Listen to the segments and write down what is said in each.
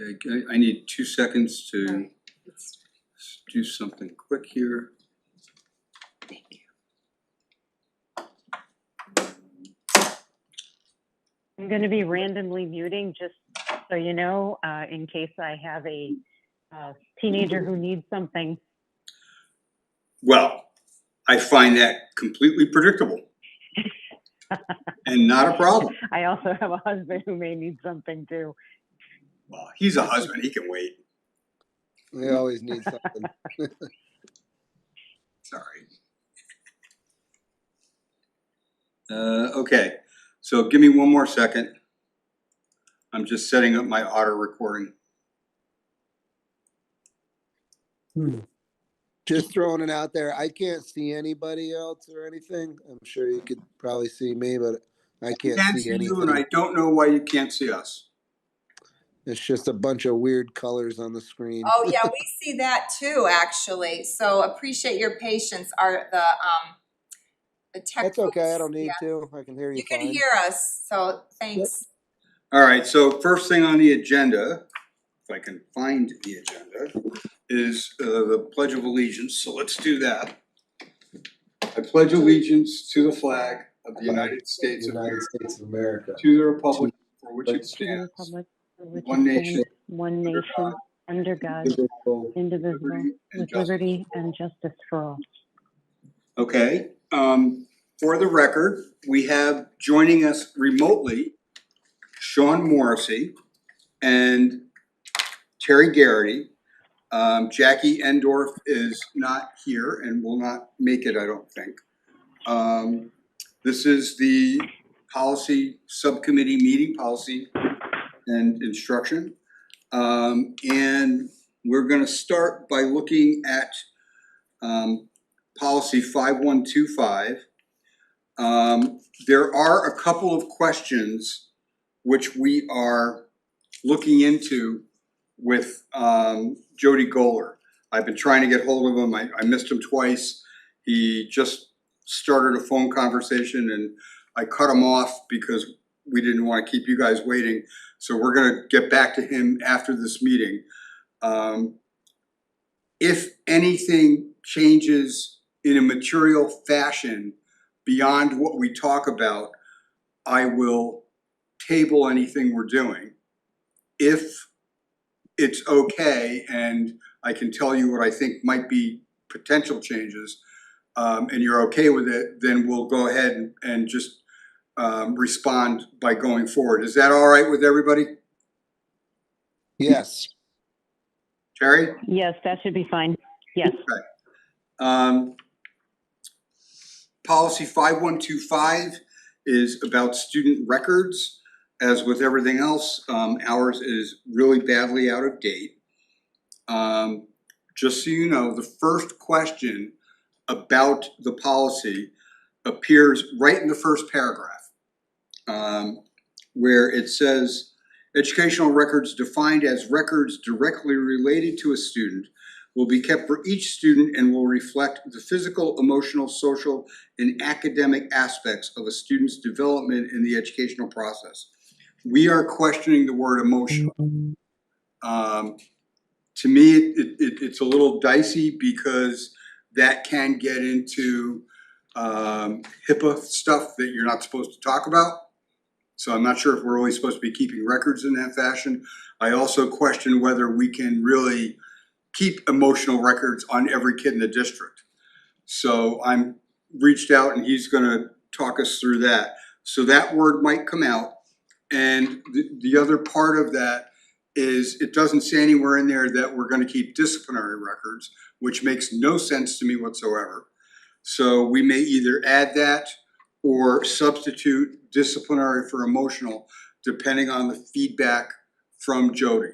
Okay, I need 2 seconds to Right. do something quick here. Thank you. I'm going to be randomly muting just so you know, in case I have a teenager who needs something. Well, I find that completely predictable and not a problem. I also have a husband who may need something too. Well, he's a husband, he can wait. They always need something. Sorry. Okay, so give me one more second. I'm just setting up my auto recording. Just throwing it out there. I can't see anybody else or anything. I'm sure you could probably see me, but I can't see you, and anything. I don't know why you can't see us. It's just a bunch of weird colors on the screen. Oh yeah, we see that too, actually. So appreciate your patience. The tech. That's okay. folks, I don't need yeah. to. I can hear you. You can fine. hear us, so thanks. All right, so first thing on the agenda, if I can find the agenda, is the Pledge of Allegiance. So let's do that. I pledge allegiance to the flag of the United States of America, to the republic for which it To the stands, republic for which one it nation, stands, one nation, under God, indivisible, with liberty and justice for all. Okay, for the record, we have joining us remotely Sean Morrissey and Terry Garrity. Jackie Endorf is not here and will not make it, I don't think. This is the policy subcommittee meeting, policy and instruction. And we're gonna start by looking at policy 5125. There are a couple of questions which we are looking into with Jody Goler. I've been trying to get hold of him. I missed him twice. He just started a phone conversation and I cut him off because we didn't want to keep you guys waiting. So we're gonna get back to him after this meeting. If anything changes in a material fashion beyond what we talk about, I will table anything we're doing. If it's okay and I can tell you what I think might be potential changes, and you're okay with it, then we'll go ahead and just respond by going forward. Is that all right with everybody? Yes. Terry? Yes, that should be fine. Yes. Okay. Policy 5125 is about student records. As with everything else, ours is really badly out of date. Just so you know, the first question about the policy appears right in the first paragraph, where it says, educational records defined as records directly related to a student will be kept for each student and will reflect the physical, emotional, social, and academic aspects of a student's development in the educational process. We are questioning the word emotional. To me, it's a little dicey because that can get into HIPAA stuff that you're not supposed to talk about. So I'm not sure if we're really supposed to be keeping records in that fashion. I also question whether we can really keep emotional records on every kid in the district. So I'm reached out and he's gonna talk us through that. So that word might come out. And the other part of that is it doesn't say anywhere in there that we're gonna keep disciplinary records, which makes no sense to me whatsoever. So we may either add that or substitute disciplinary for emotional, depending on the feedback from Jody.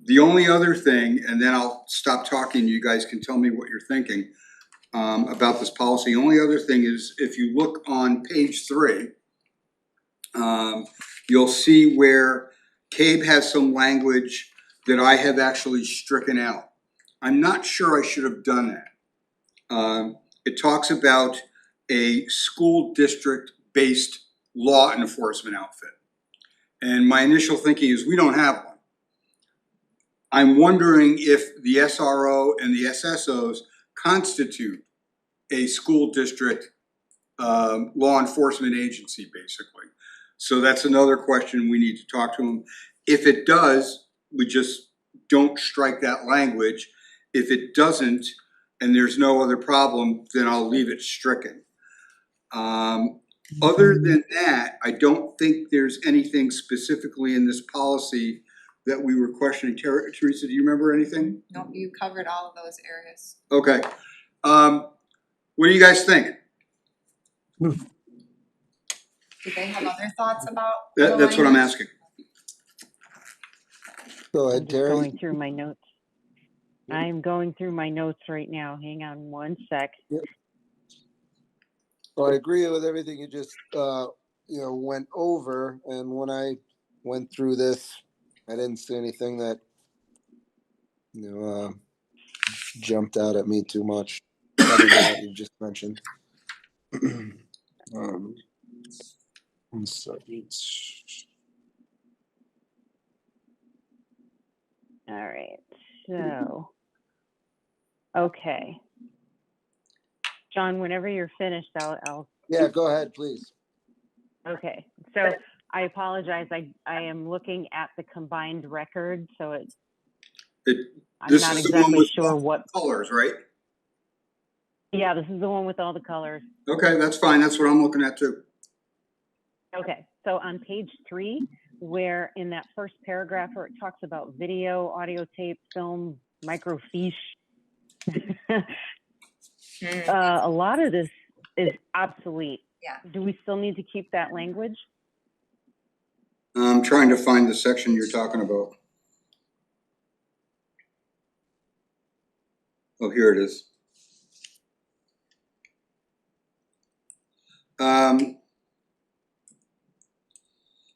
The only other thing, and then I'll stop talking, you guys can tell me what you're thinking about this policy. Only other thing is if you look on page 3, you'll see where CABE has some language that I have actually stricken out. I'm not sure I should have done that. It talks about a school district based law enforcement outfit. And my initial thinking is we don't have one. I'm wondering if the SRO and the SSOs constitute a school district law enforcement agency, basically. So that's another question we need to talk to them. If it does, we just don't strike that language. If it doesn't, and there's no other problem, then I'll leave it stricken. Other than that, I don't think there's anything specifically in this policy that we were questioning. Teresa, do you remember anything? Nope, you covered all of those areas. Okay. What do you guys think? Do they have other thoughts about? the That's what I'm language? asking. Go I'm ahead, just Terry. going through my notes. I'm going through my notes right now. Hang on one sec. Well, I agree with everything you just, went over. And when I went through this, I didn't see anything that, jumped out at me too much, other than what you just mentioned. One second. All right, so, okay. John, whenever you're finished, I'll, Yeah, go ahead, please. okay. So I apologize, I am looking at the combined record, so I'm This not is the one exactly with sure what, colors, right? yeah, this is the one with all the colors. Okay, that's fine. That's what I'm looking at too. Okay, so on page 3, where in that first paragraph where it talks about video, audio tape, film, microfiche, a lot of this is obsolete. Yeah. Do we still need to keep that language? I'm trying to find the section you're talking about. Oh, here it is.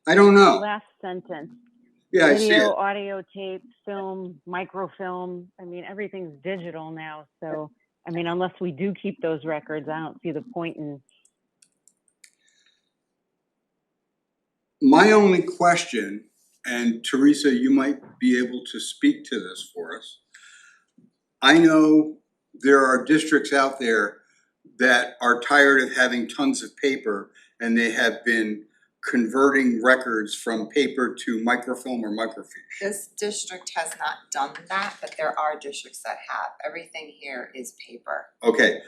I don't know. Last sentence. Yeah, I see Video, it. audio tape, film, microfilm. I mean, everything's digital now. So, I mean, unless we do keep those records, I don't see the point in. My only question, and Teresa, you might be able to speak to this for us. I know there are districts out there that are tired of having tons of paper, and they have been converting records from paper to microfilm or microfiche. This district has not done that, but there are districts that have. Everything here is paper. Okay,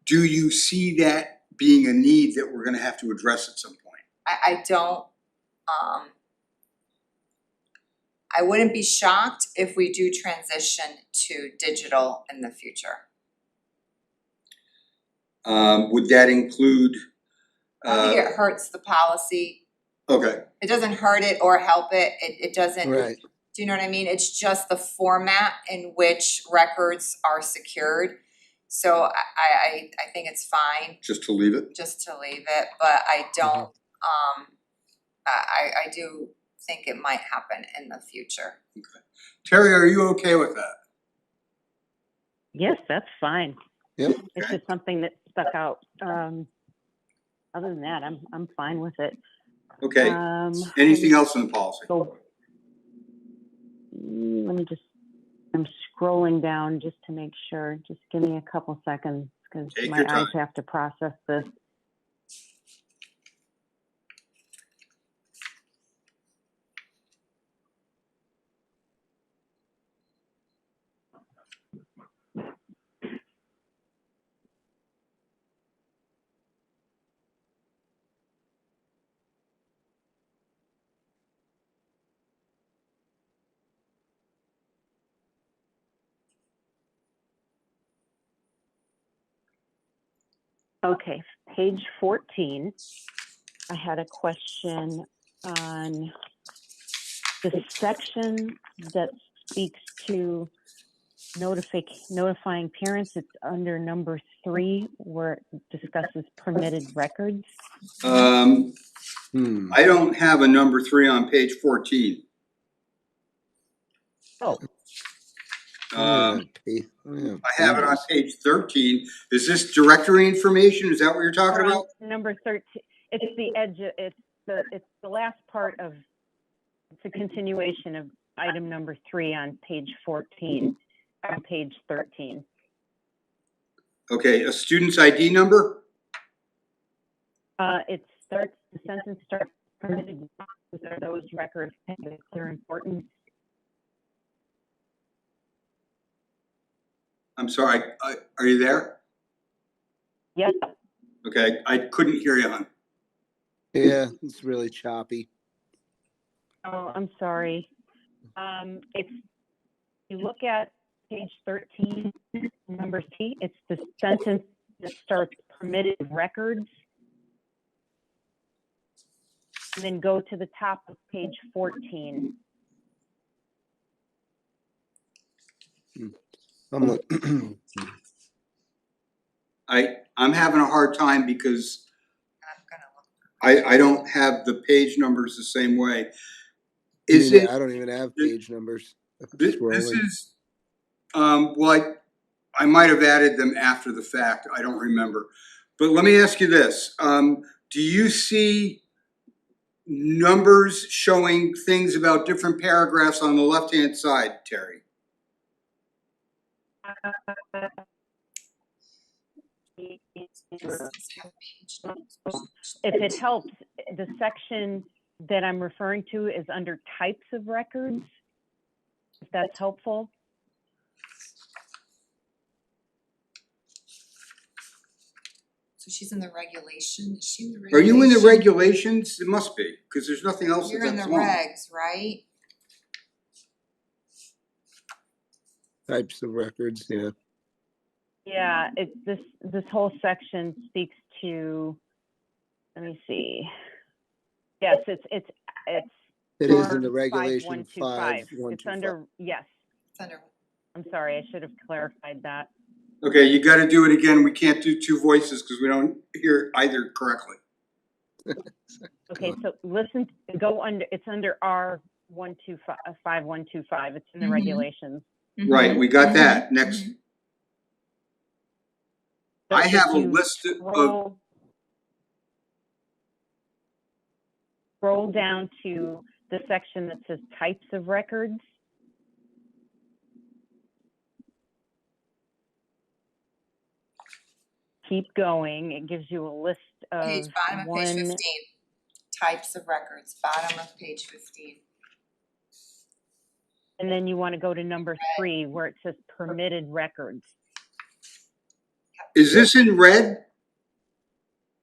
do you see that being a need that we're gonna have to address at some point? I don't, I wouldn't be shocked if we do transition to digital in the future. Would that include? I think it hurts the policy. Okay, It doesn't hurt it or help it. It doesn't. Right. Do you know what I mean? It's just the format in which records are secured. So I think it's fine just to leave it? just to leave it, but I don't, I do think it might happen in the future. Terry, are you okay with that? Yes, that's fine. Yep. It's just something that stuck out. Other than that, I'm fine with it. Okay, anything else in the policy? So, let me just, I'm scrolling down just to make sure. Just give me a couple seconds because Take my your time. eyes have to process this. Okay, page 14. I had a question on the section that speaks to notifying parents. It's under number 3 where it discusses permitted records. I don't have a number 3 on page 14. Oh, I have it on page 13. Is this directory information? Is that what you're talking about? number 13. It's the edge. It's the last part of It's a continuation of item number 3 on page 14, on page 13. Okay, a student's ID number? The sentence starts, permitted uses are those records having clear importance. I'm sorry, are you there? Yes, Okay, I couldn't hear you, hon. Yeah, it's really choppy. oh, I'm sorry. If you look at page 13, number C, it's the sentence that starts permitted records. And then go to the top of page 14. I'm having a hard time because I'm gonna look. I don't have the page numbers the same way. Is it, I don't even have page numbers. this Scrolling. is, well, I might have added them after the fact, I don't remember. But let me ask you this, do you see numbers showing things about different paragraphs on the left-hand side, Terry? If it helps, the section that I'm referring to is under types of records. If that's helpful. So she's in the regulation, is she in the Are regulation? you in the regulations? It must be, because there's nothing else You're in the that's on. regs, right? Types of records, yeah. Yeah, this whole section speaks to, let me see. Yes, it's It is in the part regulation 5125. 5125. It's under, yes, It's under, I'm sorry, I should have clarified that. Okay, you gotta do it again, we can't do two voices because we don't hear either correctly. Okay, so listen, go under, it's under R 5125, it's in the Mhm. regulations. Right, we got that, next. mhm. So I have if a you list of, scroll down to the section that says types of records. Keep going, it gives you a list Page, of bottom of page 15, types of records, bottom of page 15. and then you want to go to number 3 where it says permitted records. is this in red?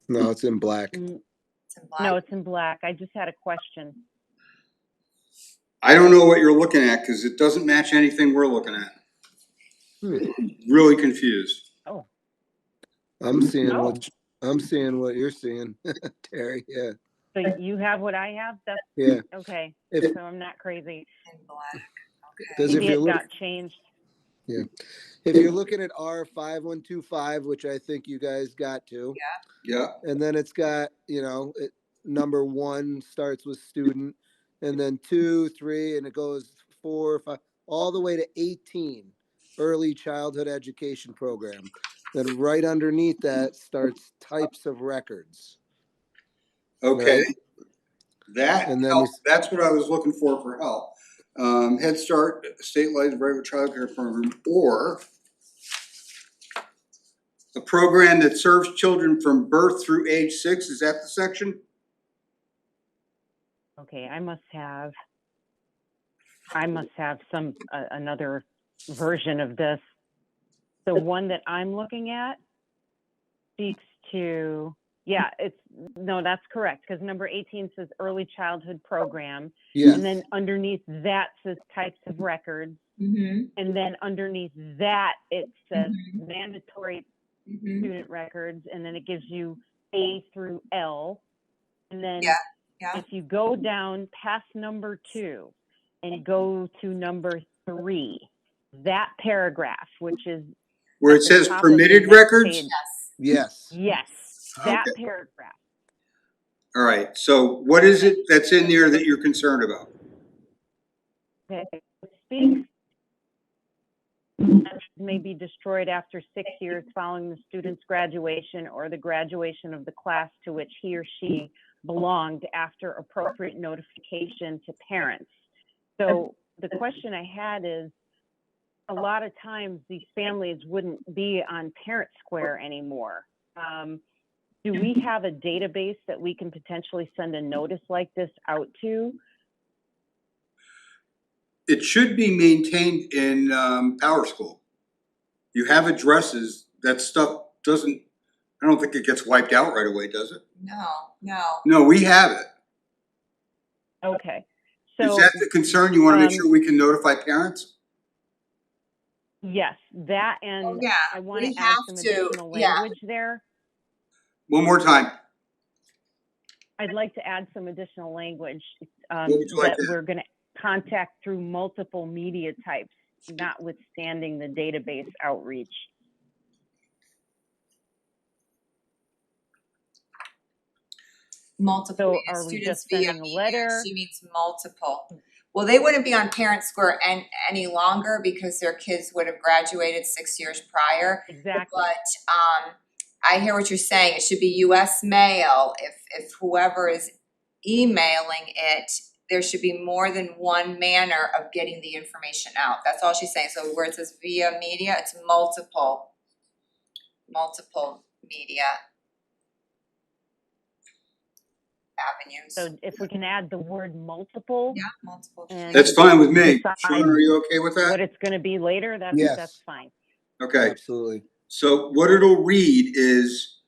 No, it's in black. It's in black. No, it's in black. I just had a question. I don't know what you're looking at because it doesn't match anything we're looking at. Really confused. Oh, I'm seeing Oh. what you're seeing, Terry. Yeah, so you have what I have? That's yeah. okay. If So I'm not crazy. In black, okay. because if Maybe you're it got changed. if you're looking at R5125, which I think you guys got to, Yeah, and then it's got number 1 starts with student, and then 2, 3, and it goes 4, 5, all the way to 18. Early childhood education program. Then right underneath that starts types of records. okay. Right? That And then helps. That's what I was looking for help. Head Start, state-licensed regular child care program, or a program that serves children from birth through age 6. Is that the section? Okay, I must have some another version of this. The one that I'm looking at speaks to, yeah, that's correct, because number 18 says early childhood program. yes. And then underneath that says types of records. Mm-hmm, And then underneath that, it says Mhm. mandatory mm-hmm. student records. And then it gives you A through L. And then Yeah. if you go down past number 2 and go to number 3, that paragraph, which is Where at it the says top of the permitted next records? page. Yes. Yes. Yes, that Okay. paragraph. All right. So what is it that's in there that you're concerned about? Okay. It speaks may be destroyed after 6 years following the student's graduation or the graduation of the class to which he or she belonged after appropriate notification to parents. So the question I had is, a lot of times these families wouldn't be on Parent Square anymore. Do we have a database that we can potentially send a notice like this out to? It should be maintained in Power School. You have addresses, that stuff doesn't, I don't think it gets wiped out right away, does it? No. No, we have it. Okay. Is So, that the concern? You wanna make sure we can notify parents? yes, that, and Oh, yeah, I want to we add have some to, additional yeah. language there. One more time. I'd like to add some additional language What would you like that to add? we're going to contact through multiple media types, notwithstanding the database outreach. Multiple So are we students just via sending a media. letter? She means multiple. Well, they wouldn't be on Parent Square any longer because their kids would have graduated 6 years prior. Exactly. But I hear what you're saying. It should be US mail. If whoever is emailing it, there should be more than one manner of getting the information out. That's all she's saying. So where it says via media, it's multiple media avenues. So if we can add the word multiple, Yeah, multiple. and That's fine with me. decide Sean, are you okay with what that? it's going to be later, Yes. that's fine. Okay, Absolutely. so what it'll read is,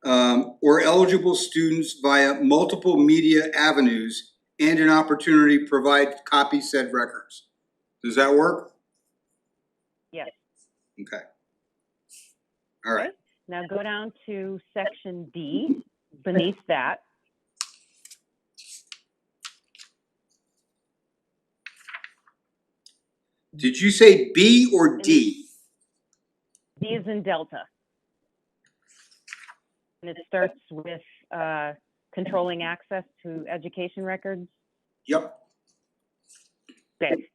or eligible students via multiple media avenues and an opportunity to provide copy said records. Does that work? Yes. Okay. All right. Okay. Now go down to section D, beneath that. Did you say B or D? D is in Delta. And it starts with controlling access to education records. Yep. Okay.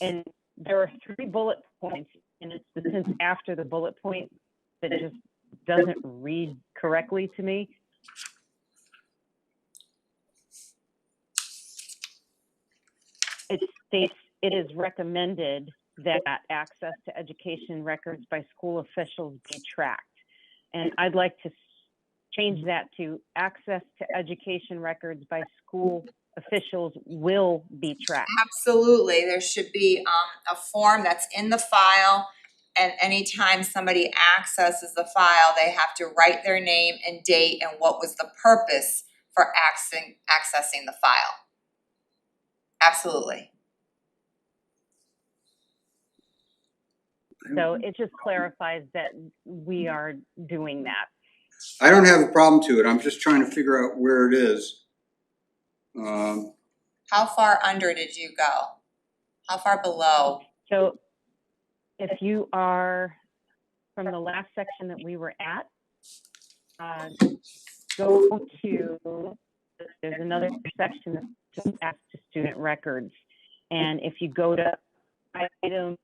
And there are 3 bullet points, and it's the sentence after the bullet point that just doesn't read correctly to me. It states it is recommended that access to education records by school officials be tracked. And I'd like to change that to access to education records by school officials will be tracked. Absolutely, there should be a form that's in the file, and anytime somebody accesses the file, they have to write their name and date and what was the purpose for accessing the file. Absolutely. So it just clarifies that we are doing that. I don't have a problem to it. I'm just trying to figure out where it is. How far under did you go? How far below? So if you are from the last section that we were at, go to, there's another section that's just access to student records. And if you go to item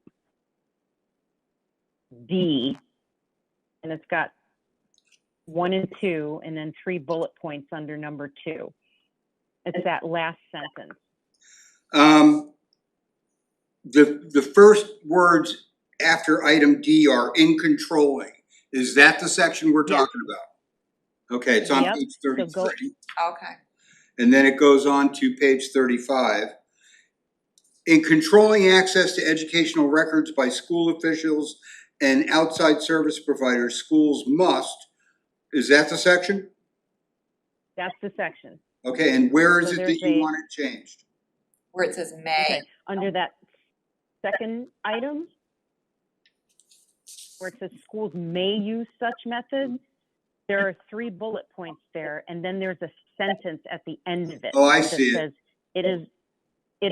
D, and it's got 1 and 2, and then 3 bullet points under number 2. It's that last sentence. The first words after item D are in controlling. Is that the section we're Yes. talking about? Okay, it's on Yep. page So 33. Okay. And then it goes on to page 35. In controlling access to educational records by school officials and outside service providers, schools must, is that the section? That's the section. Okay, and where is So it there's that you a- want it changed? Where it says may. Okay, under that second item, where it says schools may use such methods, there are 3 bullet points there, and then there's a sentence at the end of it. Oh, I that see it. says, it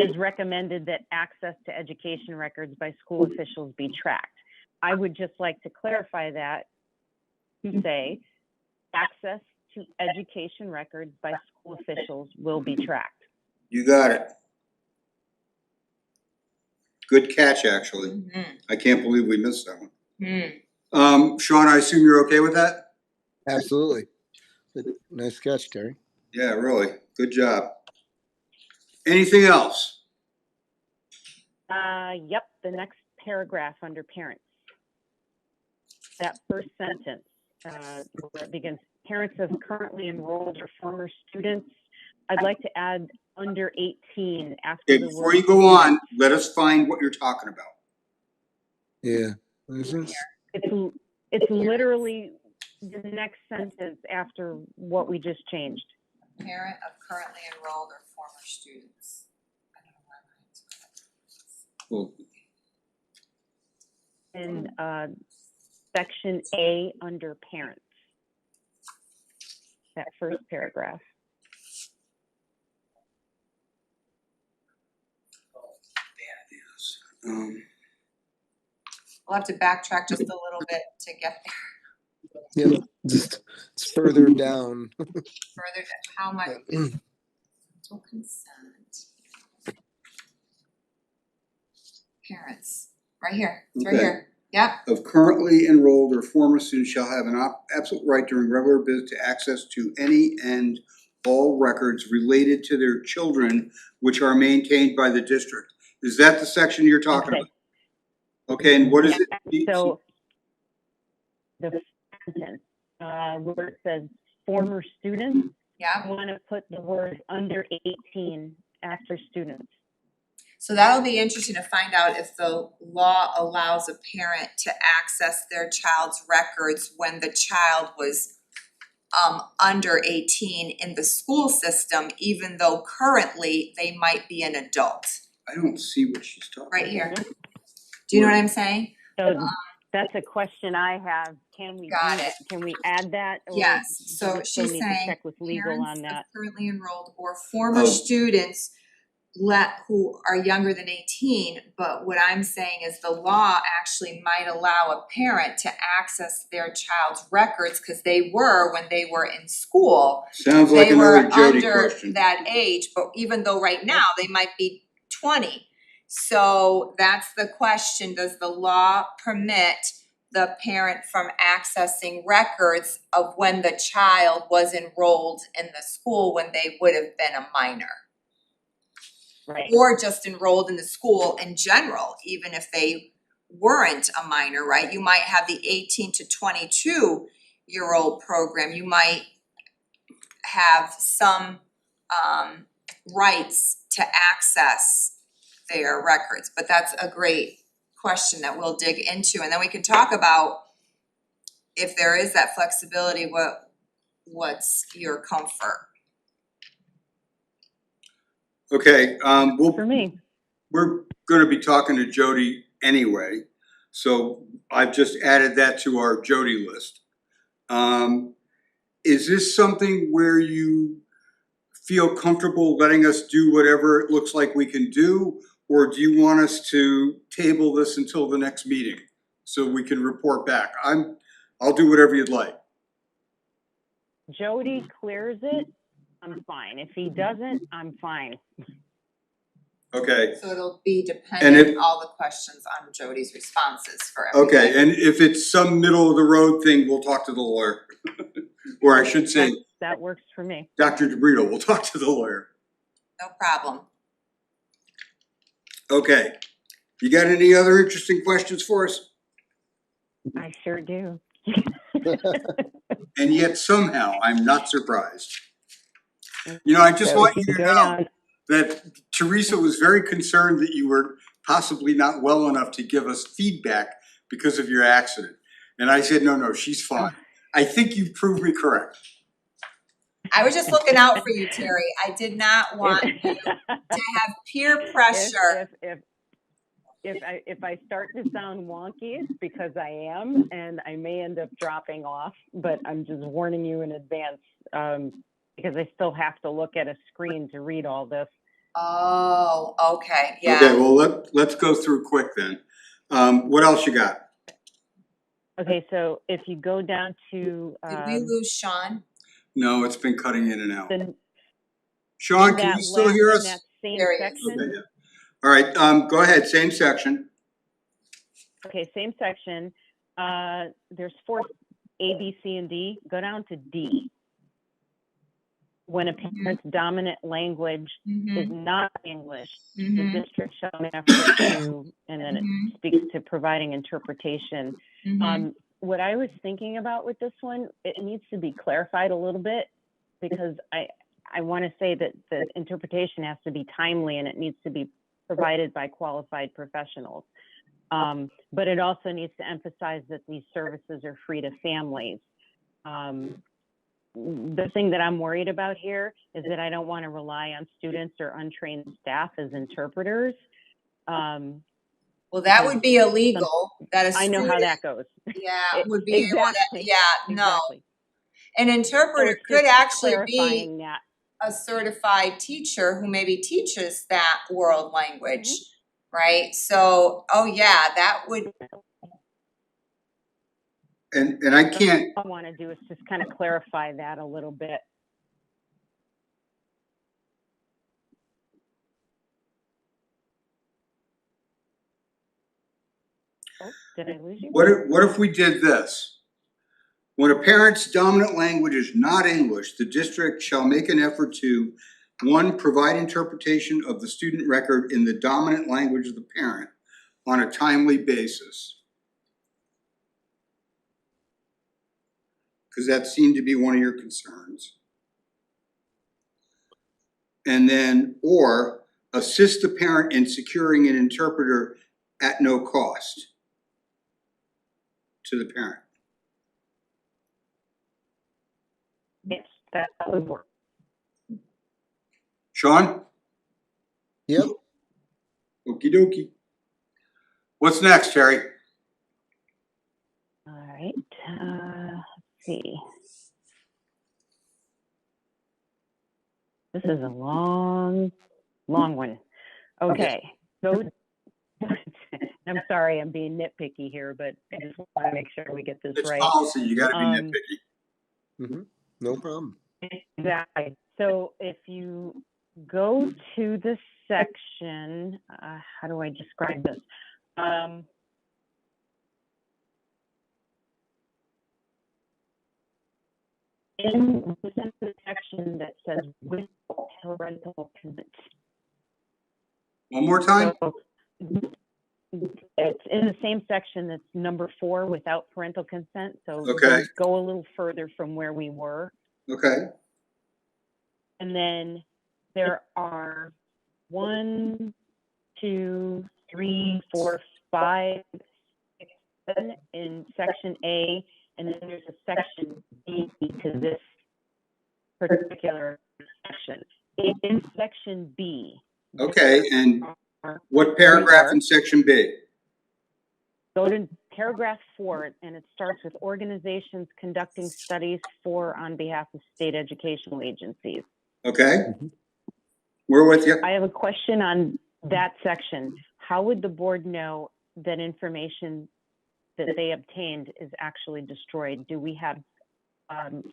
is recommended that access to education records by school officials be tracked. I would just like to clarify that to say, access to education records by school officials will be tracked. You got it. Good catch, actually. Mhm. I can't believe we missed that one. Hmm. Sean, I assume you're okay with that? Absolutely. Nice catch, Terry. Yeah, really, good job. Anything else? Yep, the next paragraph under parents. That first sentence, where it begins, parents of currently enrolled or former students. I'd like to add under 18 after Okay, the before word you go on, student. let us find what you're talking about. Yeah. What is this? It's literally the next sentence after what we just changed. Parent of currently enrolled or former students. I don't know why mine's- In section A under parents. That first paragraph. We'll have to backtrack just a little bit to get there. Yeah, just it's further down. Further to how much parental consent. Parents, right here, it's right Okay. here, yep. Of currently enrolled or former students shall have an absolute right during regular business to access to any and all records related to their children which are maintained by the district. Is that the section you're talking Okay. about? Okay, and what is it? So the sentence, where it says former students, Yeah, I want to put the word under 18 after students. so that'll be interesting to find out if the law allows a parent to access their child's records when the child was under 18 in the school system, even though currently they might be an adult. I don't see what she's talking about. Right here. Do you know what I'm saying? So that's a question I have. Can we Got do it. Can we add that? Or Yes, do so we still she's need to saying check with legal parents on of that? currently enrolled or former Oh. students who are younger than 18, but what I'm saying is the law actually might allow a parent to access their child's records because they were, when they were in school, Sounds like they were another Jody under question. that age, but even though right now they might be 20. So that's the question, does the law permit the parent from accessing records of when the child was enrolled in the school when they would have been a minor? Right. Or just enrolled in the school in general, even if they weren't a minor, right? You might have the 18 to 22-year-old program. You might have some rights to access their records, but that's a great question that we'll dig into. And then we can talk about if there is that flexibility, what's your comfort? Okay, For me. we're gonna be talking to Jody anyway, so I've just added that to our Jody list. Is this something where you feel comfortable letting us do whatever it looks like we can do? Or do you want us to table this until the next meeting so we can report back? I'll do whatever you'd like. Jody clears it, I'm fine. If he doesn't, I'm fine. Okay, So it'll be And dependent if- on all the questions on Jody's responses for everything. okay, and if it's some middle of the road thing, we'll talk to the lawyer. Or I should say, That works for me. Dr. DeBrito, we'll talk to the lawyer. No problem. Okay, you got any other interesting questions for us? I sure do. And yet somehow I'm not surprised. You know, I just want you to Go know down. that Teresa was very concerned that you were possibly not well enough to give us feedback because of your accident. And I said, no, she's fine. I think you've proved me correct. I was just looking out for you, Terry. I did not want you to have peer pressure. If I start to sound wonky, it's because I am, and I may end up dropping off, but I'm just warning you in advance, because I still have to look at a screen to read all this. Oh, okay, yeah. Okay, well, let's go through quick then. What else you got? Okay, so if you go down to Did we lose Sean? No, it's been cutting in and out. the Sean, can you still hear in us? that same There he is. section. Okay, yeah. All right, go ahead, same section. Okay, same section. There's four, A, B, C, and D. Go down to D. when a parent's dominant language is Mhm, not English, the mhm, district shall make an effort to, and then it mhm, speaks to providing interpretation. mhm. What I was thinking about with this one, it needs to be clarified a little bit, because I want to say that the interpretation has to be timely and it needs to be provided by qualified professionals. But it also needs to emphasize that these services are free to families. The thing that I'm worried about here is that I don't want to rely on students or untrained staff as interpreters. Well, that would be illegal, that a I know how student, that goes. would be able to, Exactly, no. exactly. An So interpreter it's could just actually be clarifying that. a certified teacher who maybe teaches that world language, Mm-hmm. right? So, oh yeah, that would, And I can't, All I want to do is just kind of clarify that a little bit. Oh, did I lose you? what if we did this? When a parent's dominant language is not English, the district shall make an effort to, one, provide interpretation of the student record in the dominant language of the parent on a timely basis. Because that seemed to be one of your concerns. And then, or assist the parent in securing an interpreter at no cost to the parent. Yes, that would work. Sean? Yep. Okie dokie. What's next, Terry? All right, let's see. This is a long one. Okay, so I'm sorry, I'm being nitpicky here, but I just want to make sure we get this It's right. policy, you gotta be nitpicky. Mm-hmm. No problem. Exactly. So if you go to the section, how do I describe this? In the section that says with parental consent. One more time? So it's in the same section that's number 4 without parental consent. So Okay. go a little further from where we were. Okay. And then there are 1, 2, 3, 4, 5, 6, 7 in section A, and then there's a section B to this particular section. In section B. Okay, and what paragraph in section B? Go to paragraph 4, and it starts with organizations conducting studies for on behalf of state educational agencies. Okay. We're with you. I have a question on that section. How would the board know that information that they obtained is actually destroyed? Do we have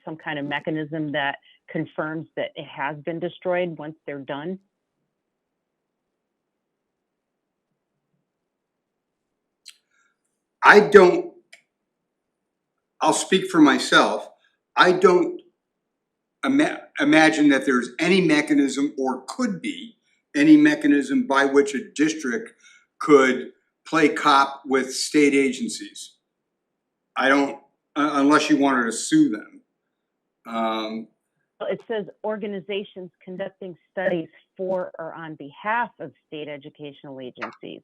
some kind of mechanism that confirms that it has been destroyed once they're done? I'll speak for myself. I don't imagine that there's any mechanism or could be any mechanism by which a district could play cop with state agencies. I don't, unless you wanted to sue them. It says organizations conducting studies for or on behalf of state educational agencies.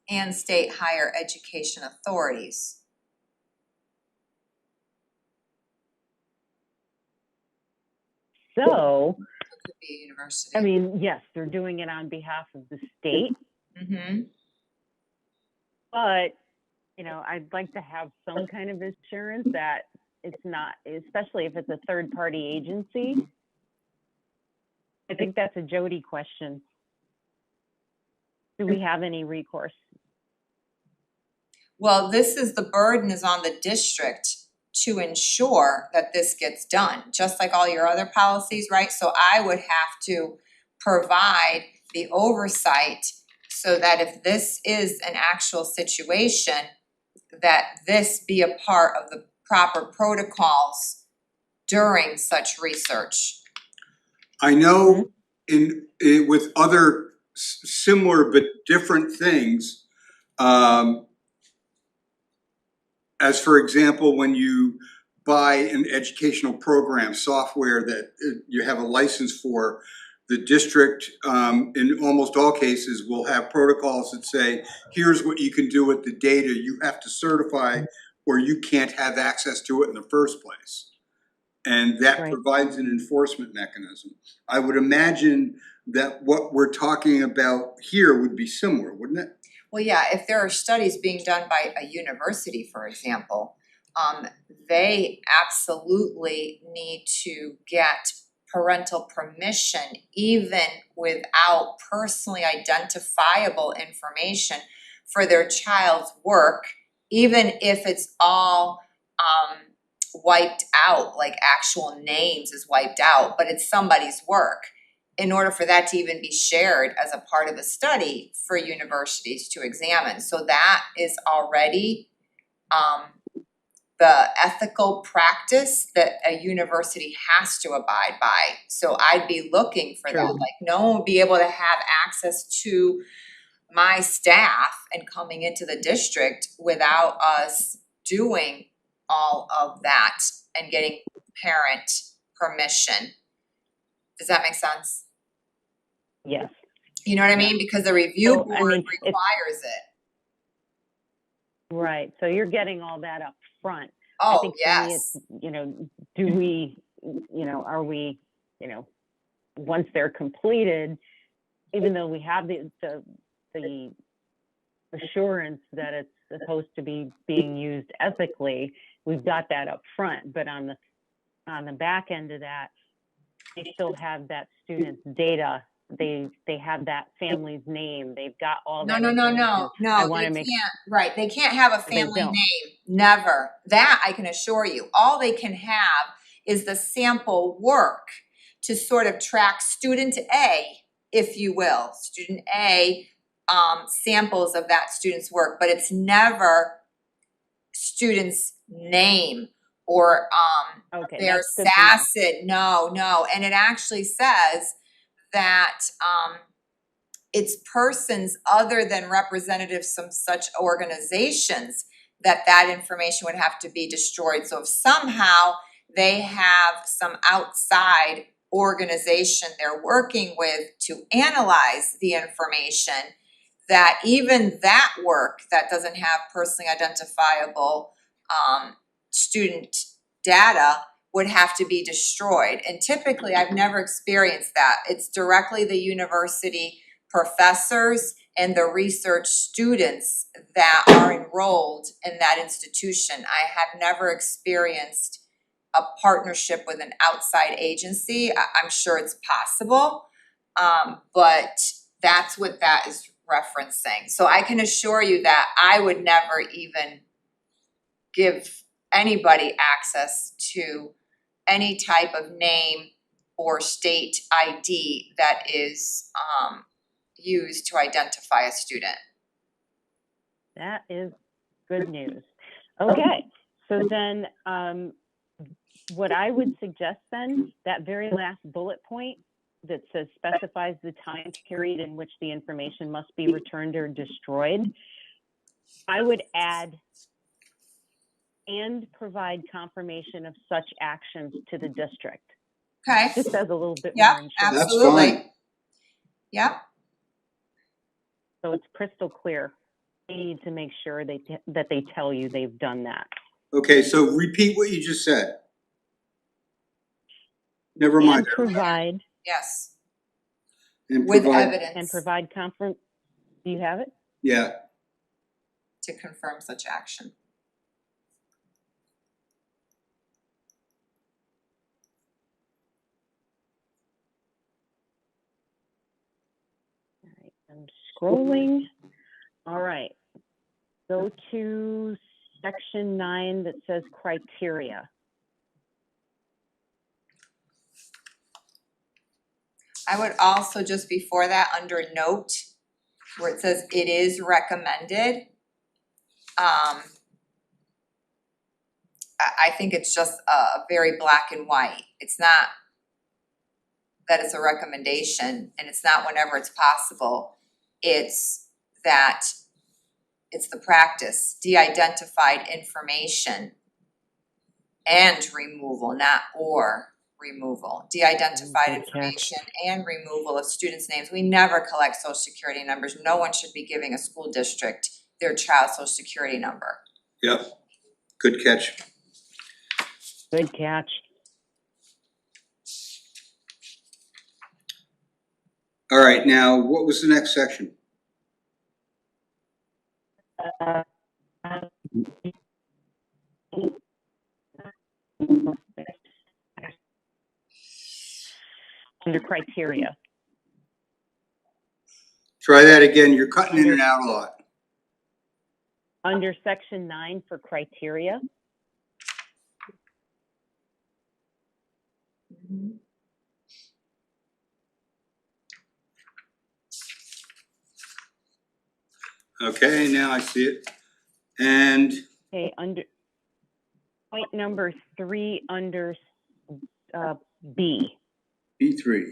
and state higher education authorities. So, It could be a university. I mean, yes, they're doing it on behalf of the state, Mm-hmm. but, you know, I'd like to have some kind of assurance that it's not, especially if it's a third-party agency. I think that's a Jody question. Do we have any recourse? Well, the burden is on the district to ensure that this gets done, just like all your other policies, right? So I would have to provide the oversight so that if this is an actual situation, that this be a part of the proper protocols during such research. I know with other similar but different things, as for example, when you buy an educational program software that you have a license for, the district, in almost all cases, will have protocols that say, here's what you can do with the data you have to certify, or you can't have access to it in the first place. And that Right. provides an enforcement mechanism. I would imagine that what we're talking about here would be similar, wouldn't it? Well, yeah, if there are studies being done by a university, for example, they absolutely need to get parental permission even without personally identifiable information for their child's work, even if it's all wiped out, like actual names is wiped out, but it's somebody's work. In order for that to even be shared as a part of a study for universities to examine. So that is already the ethical practice that a university has to abide by. So I'd be looking for that. True. Like no one would be able to have access to my staff and coming into the district without us doing all of that and getting parent permission. Does that make sense? Yes. You know what I mean? Because the review So, board I mean, it's requires it. right. So you're getting all that up front. I Oh, think for me, yes. it's, do we, are we, once they're completed, even though we have the assurance that it's supposed to be being used ethically, we've got that up front. But on the back end of that, they still have that student's data. They have that family's name. They've got all No, that no, no, information. no, I no, want they to make can't, right, they can't have a sure they family don't. name, never. That I can assure you. All they can have is the sample work to sort of track student A, if you will. Student A, samples of that student's work, but it's never student's name or Okay, their that's good to know. SACID, no, and it actually says that it's persons other than representatives from such organizations that information would have to be destroyed. So if somehow they have some outside organization they're working with to analyze the information, that even that work that doesn't have personally identifiable student data would have to be destroyed. And typically, I've never experienced that. It's directly the university professors and the research students that are enrolled in that institution. I have never experienced a partnership with an outside agency. I'm sure it's possible, but that's what that is referencing. So I can assure you that I would never even give anybody access to any type of name or state ID that is used to identify a student. That is good news. Okay, so then what I would suggest then, that very last bullet point that says specifies the time period in which the information must be returned or destroyed, I would add and provide confirmation of such actions to the district. Okay. Just as a little bit Yeah, more insurance. That's absolutely. fine. Yep. So it's crystal clear. They need to make sure that they tell you they've done that. Okay, so repeat what you just said. Never mind. And provide Yes. And With provide, evidence. and provide do you have it? yeah, To confirm such action. All right, I'm scrolling. All right. Go to section 9 that says criteria. I would also, just before that, under note, where it says it is recommended, I think it's just very black and white. It's not that it's a recommendation and it's not whenever it's possible. It's that it's the practice, de-identified information and removal, not or removal. De-identified Good catch. information and removal of students' names. We never collect social security numbers. No one should be giving a school district their child's social security number. Yep, good catch. Good catch. All right, now, what was the next section? Uh, Under criteria. Try that again, you're cutting in and out a lot. Under section 9 for criteria. Okay, now I see it. And Okay, under point number 3 under B, B3.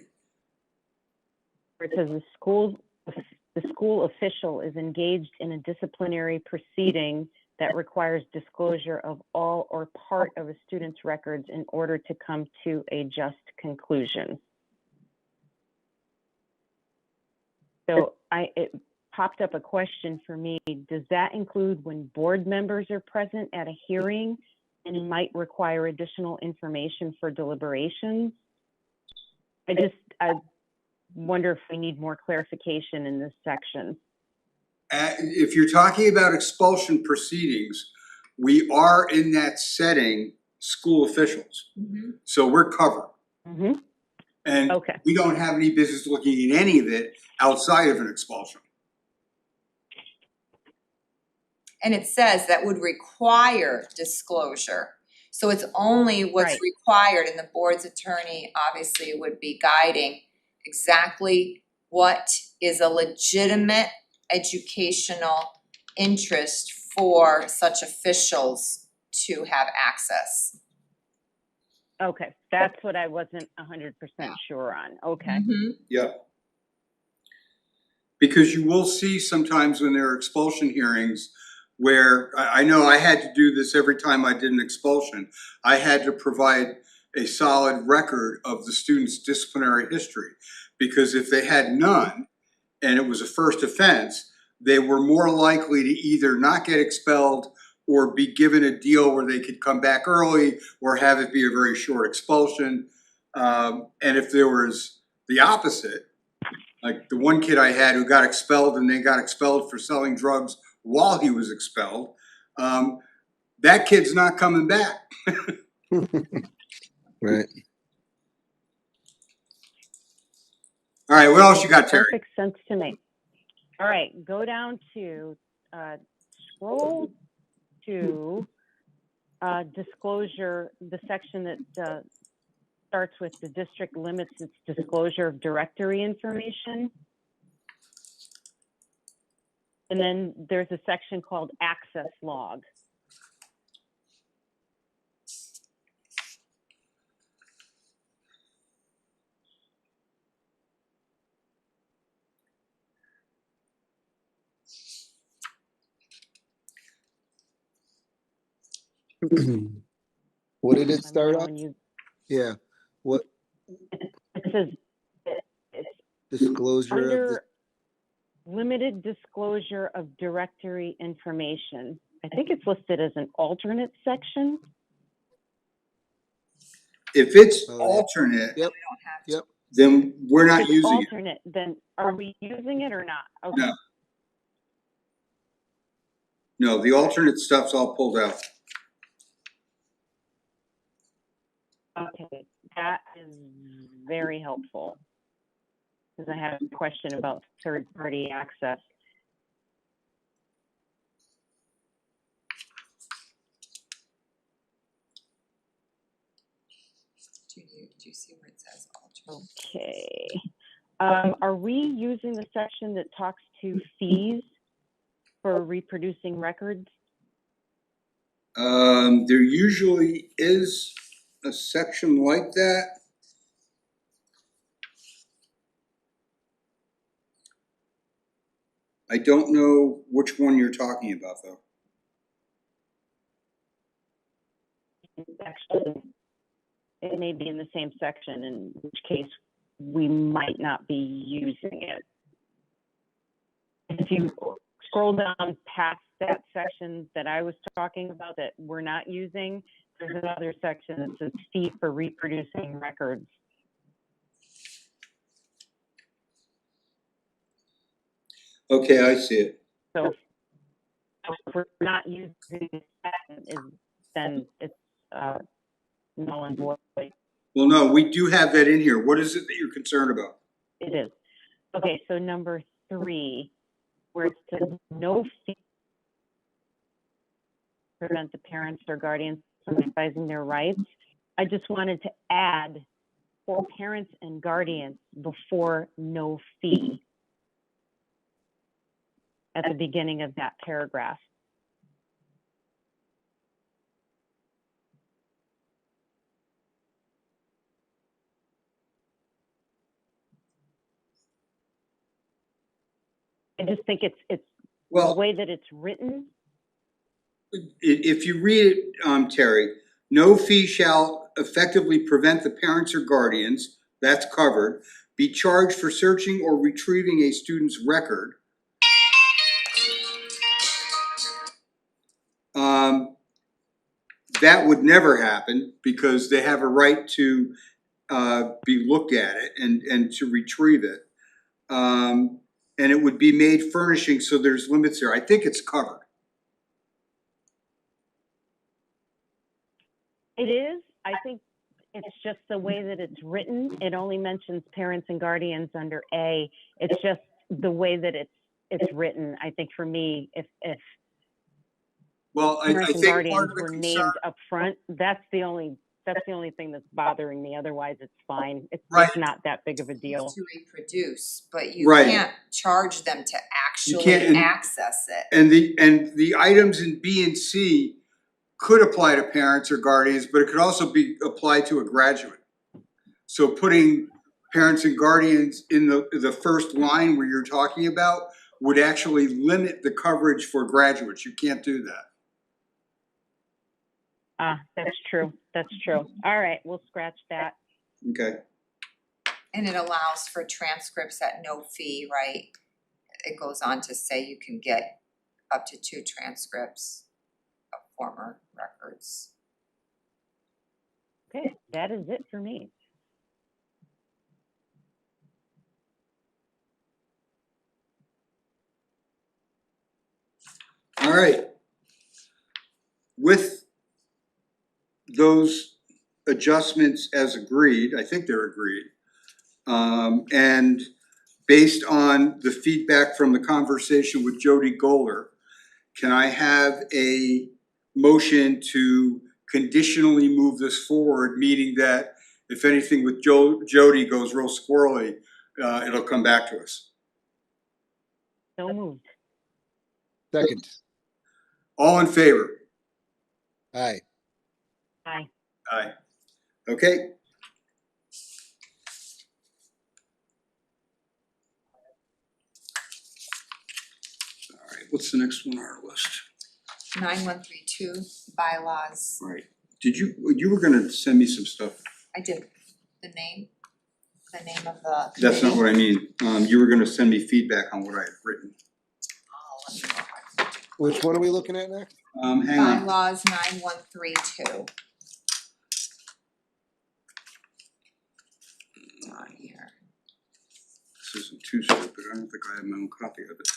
where it says the school official is engaged in a disciplinary proceeding that requires disclosure of all or part of a student's records in order to come to a just conclusion. So it popped up a question for me. Does that include when board members are present at a hearing and might require additional information for deliberations? I wonder if we need more clarification in this section. If you're talking about expulsion proceedings, we are in that setting school officials. So we're covered. Mm-hmm. And Okay. we don't have any business looking at any of it outside of an expulsion. And it says that would require disclosure. So it's only what's Right. required, and the board's attorney obviously would be guiding exactly what is a legitimate educational interest for such officials to have access. Okay, that's what I wasn't 100% sure on. Okay. Yeah. Because you will see sometimes when there are expulsion hearings where I know I had to do this every time I did an expulsion. I had to provide a solid record of the student's disciplinary history, because if they had none and it was a first offense, they were more likely to either not get expelled or be given a deal where they could come back early or have it be a very short expulsion. And if there was the opposite, like the one kid I had who got expelled and they got expelled for selling drugs while he was expelled, that kid's not coming back. Right. All right, what else you got, Terry? Perfect sense to me. All right, go down to, scroll to disclosure, the section that starts with the district limits its disclosure of directory information. And then there's a section called access log. What did it Let me start know off? when you- Yeah. What It says it's disclosure of the, under limited disclosure of directory information. I think it's listed as an alternate section. If it's Oh, yeah. alternate, Yep. We don't have to. Yep. then we're If not it's using it. alternate, then are we using it or not? Okay. No. No, the alternate stuff's all pulled out. Okay, that is very helpful. Because I had a question about third-party access. Do you see where it says alternate? Okay. Are we using the section that talks to fees for reproducing records? There usually is a section like that. I don't know which one you're talking about, though. Actually, it may be in the same section, in which case we might not be using it. If you scroll down past that section that I was talking about that we're not using, there's another section that says fee for reproducing records. Okay, I see it. So if we're not using that, then it's null and void. Well, no, we do have that in here. What is it that you're concerned about? It is. Okay, so number 3, where it says no fee prevent the parents or guardians from exercising their rights. I just wanted to add for parents and guardians before no fee at the beginning of that paragraph. I just think it's the Well, way that it's written. if you read it, Terry, no fee shall effectively prevent the parents or guardians, that's covered, be charged for searching or retrieving a student's record. That would never happen because they have a right to be looked at it and to retrieve it. And it would be made furnishing, so there's limits there. I think it's covered. It is. I think it's just the way that it's written. It only mentions parents and guardians under A. It's just the way that it's written. I think for me, if Well, I parents and think part guardians of the were concern, named up front, that's the only thing that's bothering me. Otherwise, it's fine. It's Right. not that big of a deal. To reproduce, but you Right. can't charge them to actually can't, and- access it. and the items in B and C could apply to parents or guardians, but it could also be applied to a graduate. So putting parents and guardians in the first line where you're talking about would actually limit the coverage for graduates. You can't do that. That's true. That's true. All right, we'll scratch that. Okay. And it allows for transcripts at no fee, right? It goes on to say you can get up to 2 transcripts of former records. Okay, that is it for me. All right. With those adjustments as agreed, I think they're agreed. And based on the feedback from the conversation with Jody Goler, can I have a motion to conditionally move this forward, meaning that if anything with Jody goes real squirrely, it'll come back to us? So moved. Second. All in favor? Aye. Aye. Aye. Okay. All right, what's the next one on our list? 9132 bylaws. All right, you were gonna send me some stuff. I did the name of the That's not committee. what I mean. You were gonna send me feedback on what I had written. Oh, let me look. Which one are we looking at next? Hang on. Bylaws 9132. It's on here. This isn't too stupid. I don't think I have my own copy of it.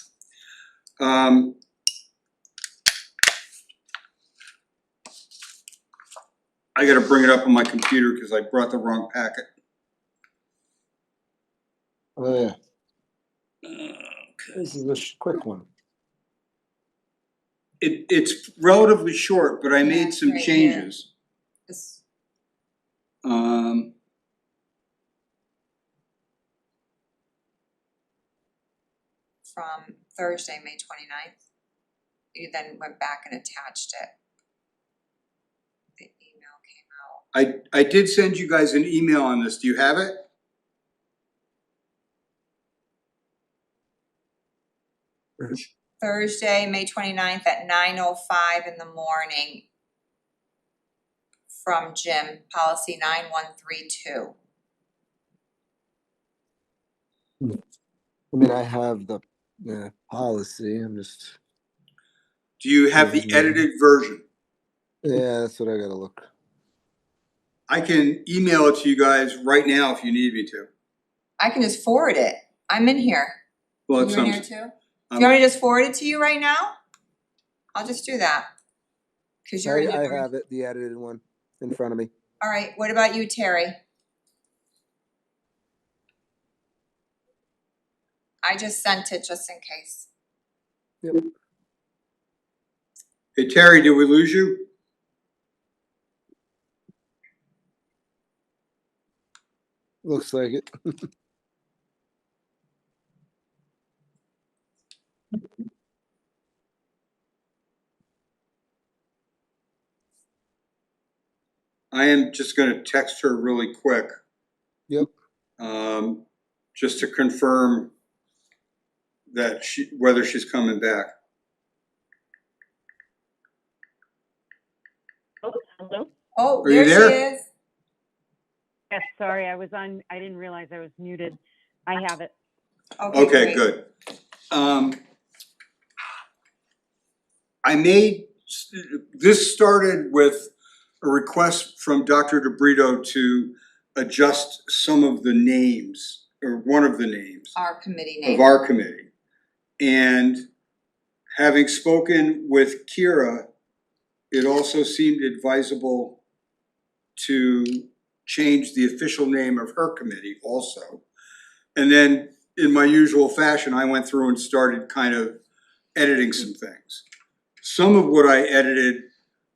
I gotta bring it up on my computer because I brought the wrong packet. Oh, yeah. Okay. This is a quick one. It's relatively short, but I Yeah, made it's some right here. changes. This, from Thursday, May 29th. You then went back and attached it. The email came out. I did send you guys an email on this. Do you have it? Thursday, May 29th at 9:05 in the morning from Jim, policy 9132. I mean, I have the policy. I'm just, Do you have the edited version? yeah, that's what I gotta look. I can email it to you guys right now if you need me to. I can just forward it. I'm in here. Well, You in here too? Do you want me to just forward it to you right now? I'll just do that. Cause you're in I here. have it, the edited one, in front of me. All right, what about you, Terry? I just sent it just in case. Yep. Hey, Terry, did we lose you? Looks like it. I am just gonna text her really quick, Yep. just to confirm that whether she's coming back. Oh, hello? Oh, Are you there she there? is. Yes, sorry, I didn't realize I was muted. I have it. Okay, great. good. This started with a request from Dr. DeBrito to adjust some of the names, or one of the names Our committee of name. our committee. And having spoken with Kira, it also seemed advisable to change the official name of her committee also. And then in my usual fashion, I went through and started kind of editing some things. Some of what I edited,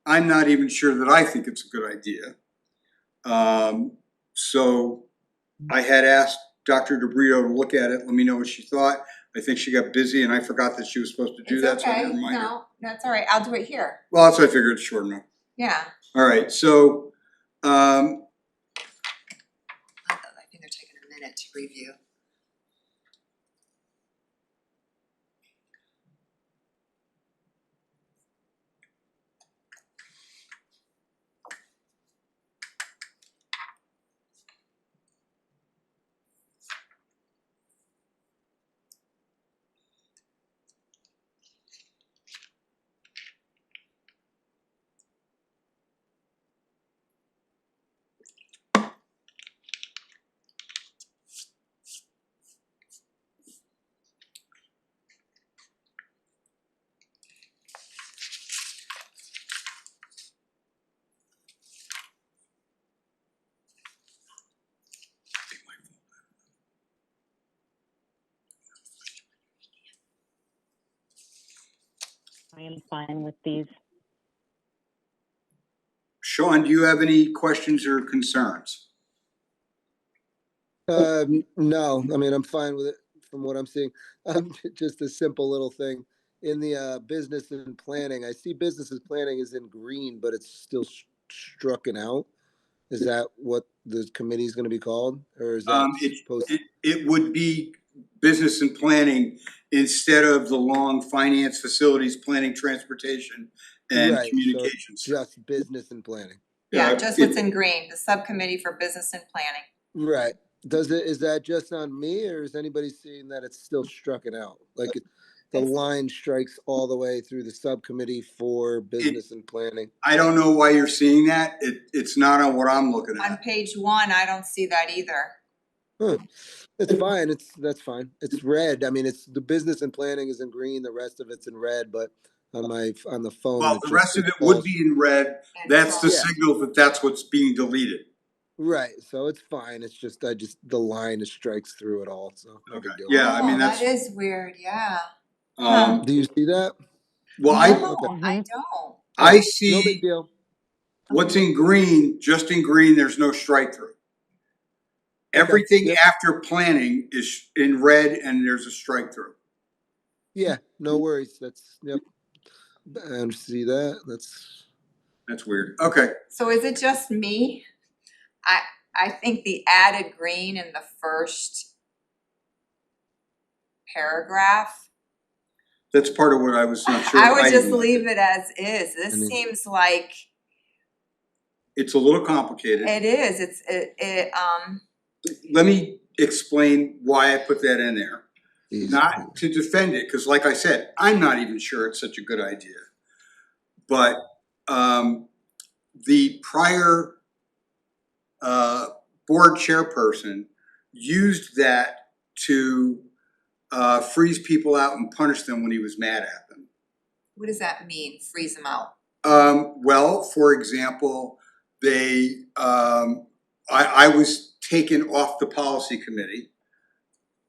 I'm not even sure that I think it's a good idea. So I had asked Dr. DeBrito to look at it, let me know what she thought. I think she got busy and I forgot that she was supposed to do that, so I didn't remind her. No, that's all right. I'll do it here. Well, that's what I figured, it's short enough. Yeah. All right, so, I think they're taking a minute to review. I am fine with these. Sean, do you have any questions or concerns? No, I mean, I'm fine with it from what I'm seeing. Just a simple little thing. In the business and planning, I see business and planning is in green, but it's still strucken out. Is that what the committee is gonna be called, or is that supposed? It would be business and planning instead of the long finance, facilities, planning, transportation, and Right, so communications. just business and planning. Yeah, just what's in green, the subcommittee for business and planning. Right. Is that just on me, or is anybody seeing that it's still strucken out? Like the line strikes all the way through the subcommittee for business and planning. I don't know why you're seeing that. It's not on what I'm looking On at. page 1, I don't see that either. Huh. It's fine. That's fine. It's red. I mean, it's the business and planning is in green. The rest of it's in red, but on the phone, Well, it the just rest of it would be in red. That's the Yeah. signal that that's what's being deleted. right. So it's fine. It's just the line strikes through it all. So no Okay. big deal. Yeah, I mean, that's. That is weird, yeah. Do you see that? Well, No, Okay. I don't. I No big see deal. what's in green, just in green, there's no strike through. Everything Yep. after planning is in red and there's a strike through. Yeah, no worries. Yep. I see that. That's weird. Okay. So is it just me? I think the added green in the first paragraph That's part of what I was not sure. I would just even liked leave it as is. This And then- seems like It's a little complicated. it is, Let me explain why I put that in there. Easy. Not to defend it, because like I said, I'm not even sure it's such a good idea. But the prior board chairperson used that to freeze people out and punish them when he was mad at them. what does that mean, freeze them out? Well, for example, I was taken off the policy committee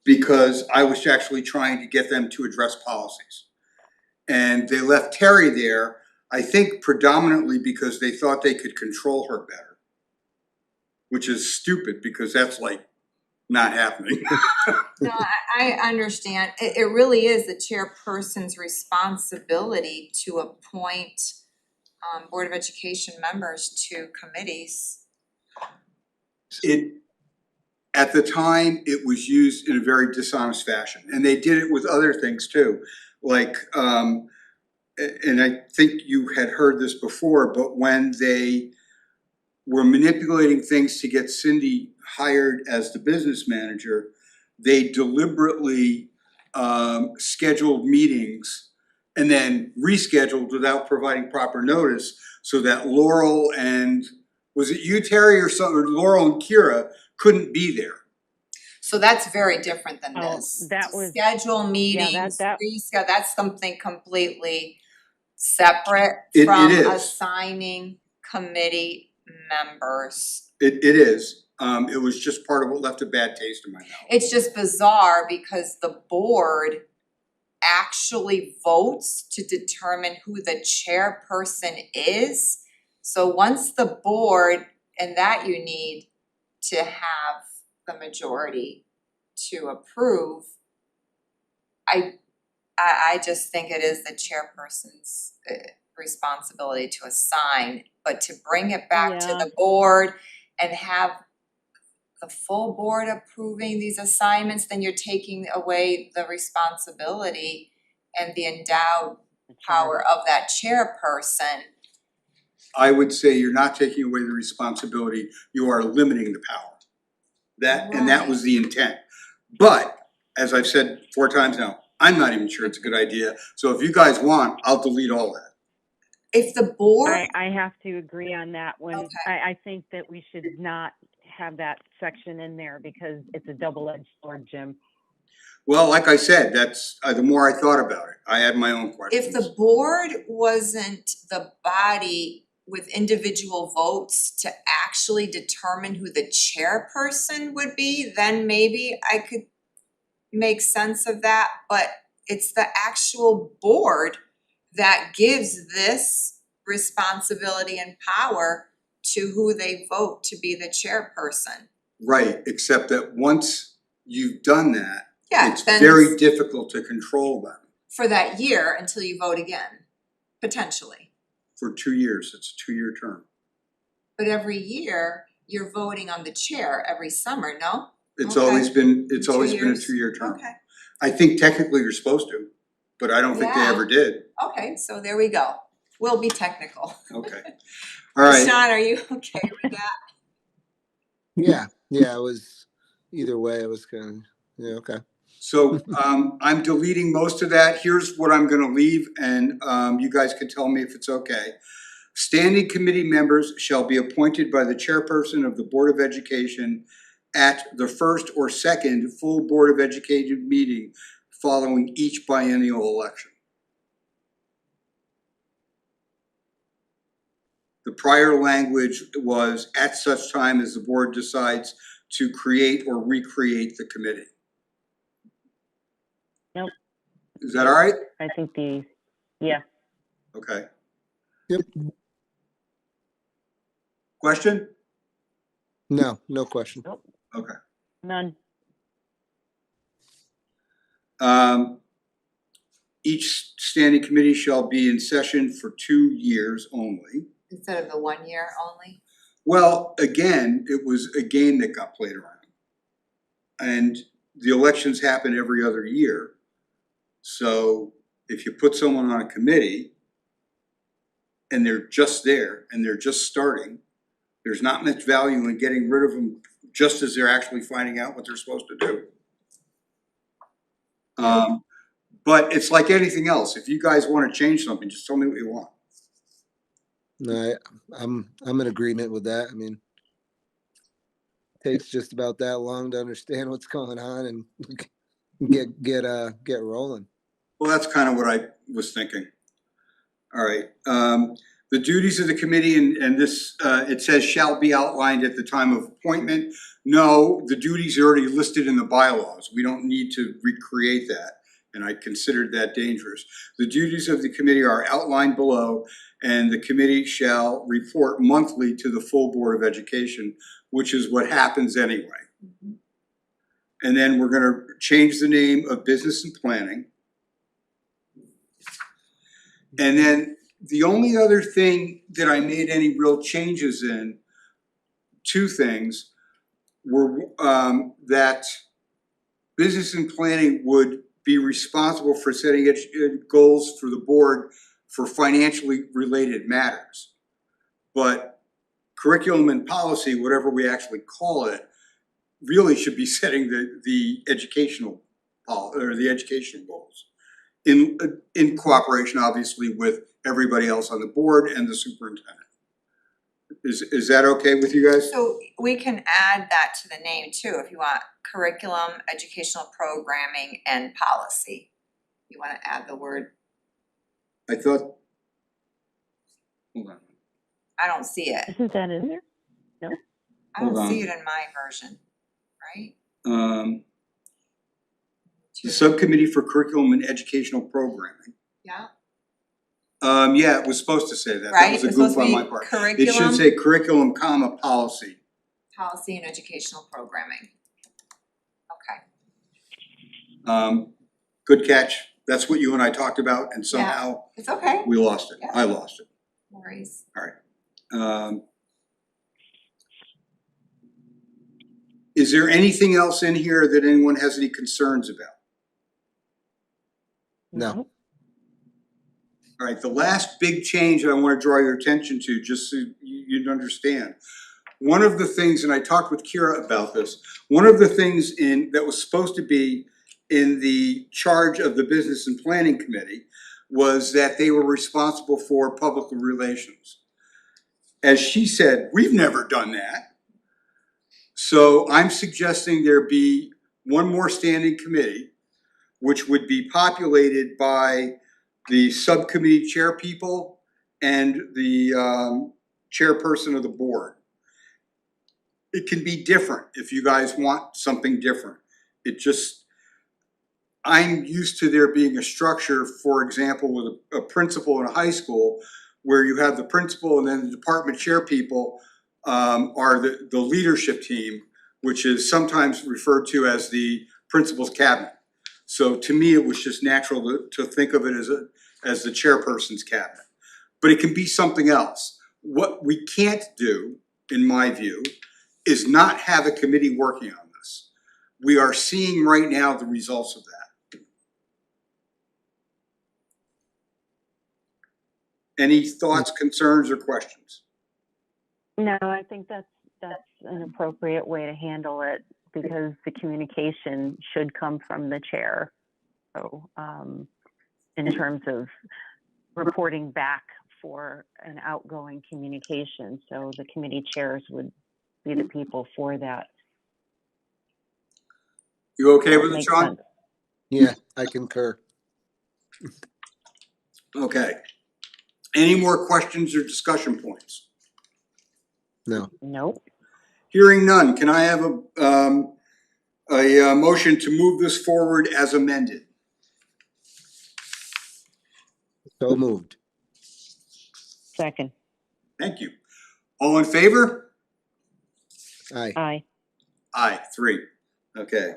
because I was actually trying to get them to address policies. And they left Terry there, I think predominantly because they thought they could control her better. Which is stupid because that's like not happening. No, I understand. It really is the chairperson's responsibility to appoint Board of Education members to committees. At the time, it was used in a very dishonest fashion, and they did it with other things too. Like, and I think you had heard this before, but when they were manipulating things to get Cindy hired as the business manager, they deliberately scheduled meetings and then rescheduled without providing proper notice so that Laurel and, was it you, Terry, or something, or Laurel and Kira couldn't be there. So that's very different than Oh, this. that To was- schedule meetings, that- reschedule, that's something completely separate It from is. assigning committee members. It is. It was just part of what left a bad taste in my mouth. It's just bizarre because the board actually votes to determine who the chairperson is. So once the board, and that you need to have the majority to approve, I just think it is the chairperson's responsibility to assign, but to bring it back to Yeah. the board and have the full board approving these assignments, then you're taking away the responsibility and the endowed power of that chairperson. I would say you're not taking away the responsibility, you are limiting the power. And that was the intent. But, as I've said 4 times now, I'm not even sure it's a good idea. So if you guys want, I'll delete all that. If the board, I have to agree on that one. Okay. I think that we should not have that section in there because it's a double-edged sword, Jim. Well, like I said, that's, the more I thought about it, I had my own questions. if the board wasn't the body with individual votes to actually determine who the chairperson would be, then maybe I could make sense of that, but it's the actual board that gives this responsibility and power to who they vote to be the chairperson. Right, except that once you've done that, Yeah, it's then very difficult to control them. for that year until you vote again, potentially. For 2 years, it's a 2-year term. But every year, you're voting on the chair every summer, no? It's Okay. always been, 2 a years. 2-year term. Okay, I think technically you're supposed to, but I don't think they Yeah. ever did. okay, so there we go. We'll be technical. Okay. All right, Sean, are you okay with that? Yeah, it was, either way, it was kind of, yeah, okay. so I'm deleting most of that. Here's what I'm gonna leave, and you guys can tell me if it's okay. Standing committee members shall be appointed by the chairperson of the Board of Education at the first or second full Board of Education meeting following each biennial election. The prior language was at such time as the board decides to create or recreate the committee. Nope. Is that all right? I think yeah. Okay. Yep. Question? No question. Okay. None. Each standing committee shall be in session for 2 years only. Instead of the 1 year only? Well, again, it was a game that got played around. And the elections happen every other year. So if you put someone on a committee and they're just there and they're just starting, there's not much value in getting rid of them just as they're actually finding out what they're supposed to do. But it's like anything else. If you guys want to change something, just tell me what you want. No, I'm in agreement with that. I mean, it takes just about that long to understand what's going on and get rolling. Well, that's kind of what I was thinking. All right, the duties of the committee and this, it says shall be outlined at the time of appointment. No, the duties are already listed in the bylaws. We don't need to recreate that. And I considered that dangerous. The duties of the committee are outlined below, and the committee shall report monthly to the full Board of Education, which is what happens anyway. And then we're gonna change the name of Business and Planning. And then the only other thing that I made any real changes in, two things, were that Business and Planning would be responsible for setting goals for the board for financially related matters. But curriculum and policy, whatever we actually call it, really should be setting the educational goals in cooperation, obviously, with everybody else on the board and the superintendent. Is that okay with you guys? So we can add that to the name too, if you want, curriculum, educational programming, and policy. You wanna add the word, I thought, hold on. I don't see it. Isn't that in there? I don't Hold see on. it in my version, right? The Subcommittee for Curriculum and Educational Programming. Yeah, Yeah, it was supposed to say that. right? That was a It's supposed goof to on be my part. It curriculum, should say curriculum, comma, policy. policy, and educational programming. Okay, Good catch. That's what you and I talked about, and somehow it's okay, we lost it. Yeah. I lost it. no worries. Is there anything else in here that anyone has any concerns about? No. All right, the last big change that I want to draw your attention to, just so you'd understand. One of the things, and I talked with Kira about this, one of the things that was supposed to be in the charge of the Business and Planning Committee was that they were responsible for public relations. As she said, we've never done that. So I'm suggesting there be one more standing committee, which would be populated by the subcommittee chair people and the chairperson of the board. It can be different if you guys want something different. I'm used to there being a structure, for example, with a principal in a high school, where you have the principal and then the department chair people are the leadership team, which is sometimes referred to as the principal's cabinet. So to me, it was just natural to think of it as the chairperson's cabinet. But it can be something else. What we can't do, in my view, is not have a committee working on this. We are seeing right now the results of that. Any thoughts, concerns, or questions? No, I think that's an appropriate way to handle it because the communication should come from the chair. So in terms of reporting back for an outgoing communication, so the committee chairs would be the people for that. You okay with it, Makes Sean? sense. Yeah, I concur. Okay. Any more questions or discussion points? No. Nope. Hearing none, can I have a motion to move this forward as amended? So moved. Second. Thank you. All in favor? Aye. Aye. Aye, 3. Okay.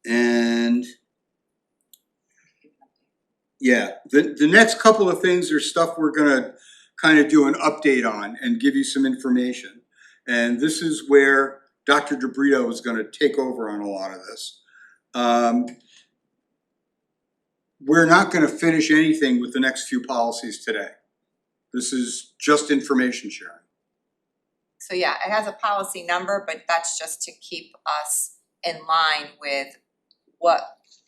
And yeah, the next couple of things are stuff we're gonna kind of do an update on and give you some information. And this is where Dr. DeBrito is gonna take over on a lot of this. we're not gonna finish anything with the next few policies today. This is just information sharing. So yeah, it has a policy number, but that's just to keep us in line with what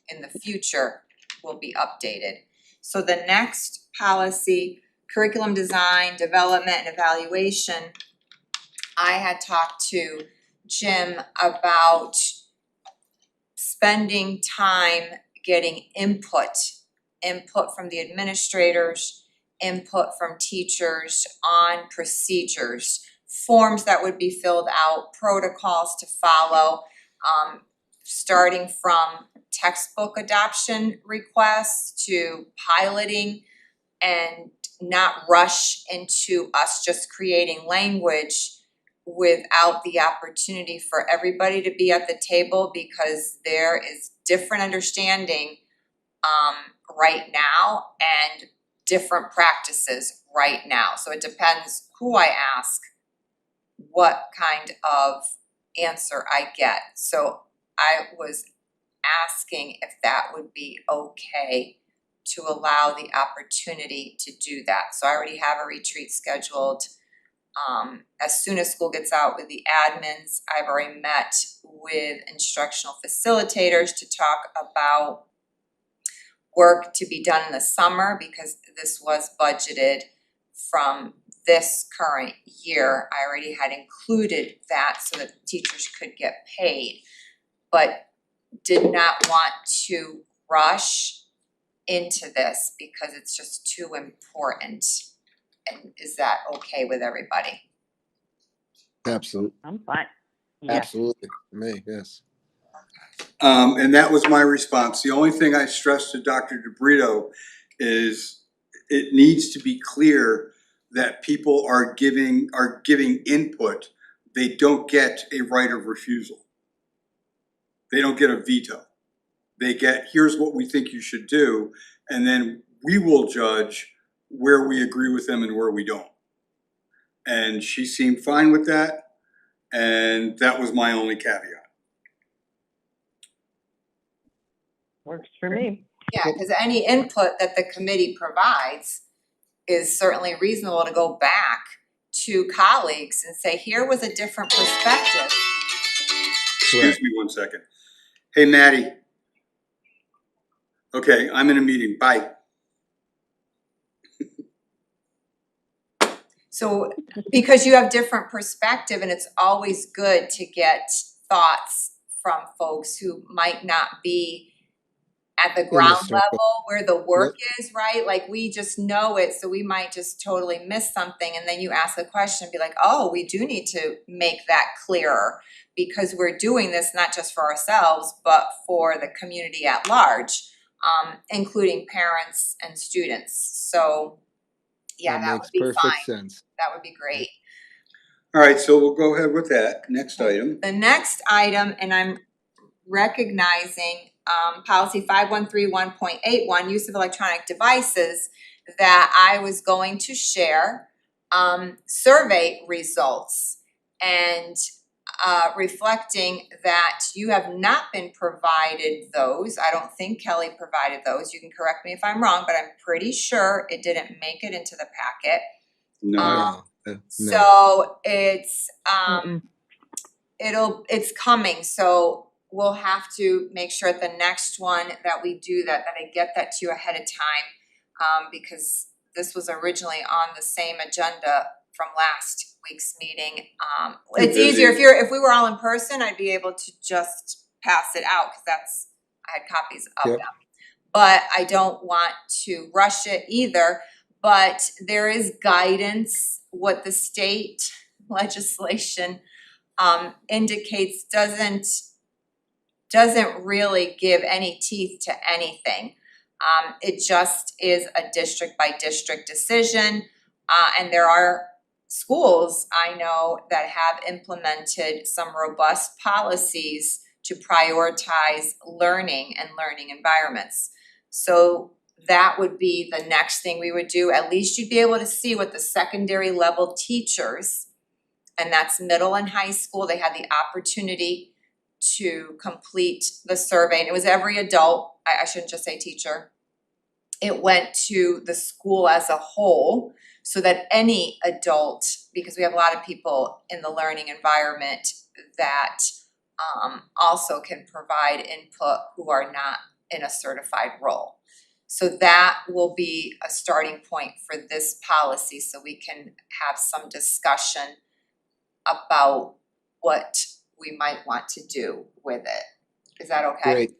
in the future will be updated. So the next policy, curriculum design, development and evaluation, I had talked to Jim about spending time getting input from the administrators, input from teachers on procedures, forms that would be filled out, protocols to follow, starting from textbook adoption requests to piloting, and not rush into us just creating language without the opportunity for everybody to be at the table, because there is different understanding right now and different practices right now. So it depends who I ask, what kind of answer I get. So I was asking if that would be okay to allow the opportunity to do that. So I already have a retreat scheduled. As soon as school gets out with the admins, I've already met with instructional facilitators to talk about work to be done in the summer, because this was budgeted from this current year. I already had included that so that teachers could get paid, but did not want to rush into this because it's just too important. And is that okay with everybody? Absolutely, I'm fine. Yes. absolutely, me, yes. And that was my response. The only thing I stressed to Dr. DeBrito is it needs to be clear that people are giving input. They don't get a right of refusal. They don't get a veto. They get, here's what we think you should do, and then we will judge where we agree with them and where we don't. And she seemed fine with that, and that was my only caveat. Works for me. Yeah, because any input that the committee provides is certainly reasonable to go back to colleagues and say, here was a different perspective. Excuse me one second. Hey, Maddie. Okay, I'm in a meeting, bye. So, because you have different perspective, and it's always good to get thoughts from folks who might not be at the ground circle. level where the work is, right? Like, we just know it, so we might just totally miss something, and then you ask a question and be like, oh, we do need to make that clearer, because we're doing this not just for ourselves, but for the community at large, including parents and students. So yeah, that would makes be perfect fine. sense. That would be great. All right, so we'll go ahead with that. Next item. The next item, and I'm recognizing policy 5131.81, use of electronic devices, that I was going to share survey results, and reflecting that you have not been provided those. I don't think Kelly provided those. You can correct me if I'm wrong, but I'm pretty sure it didn't make it into the packet. No. No. So it's Mm-mm. it's coming, so we'll have to make sure at the next one that we do that I get that to you ahead of time, because this was originally on the same agenda from last week's meeting. It's easier if we were all in person, I'd be able to just pass it out, because I had copies of Yep. them. But I don't want to rush it either, but there is guidance. What the state legislation indicates doesn't really give any teeth to anything. It just is a district by district decision, and there are schools I know that have implemented some robust policies to prioritize learning and learning environments. So that would be the next thing we would do. At least you'd be able to see what the secondary level teachers, and that's middle and high school, they had the opportunity to complete the survey. And it was every adult, I shouldn't just say teacher, it went to the school as a whole so that any adult, because we have a lot of people in the learning environment that also can provide input who are not in a certified role. So that will be a starting point for this policy, so we can have some discussion about what we might want to do with it. Is that okay? Great.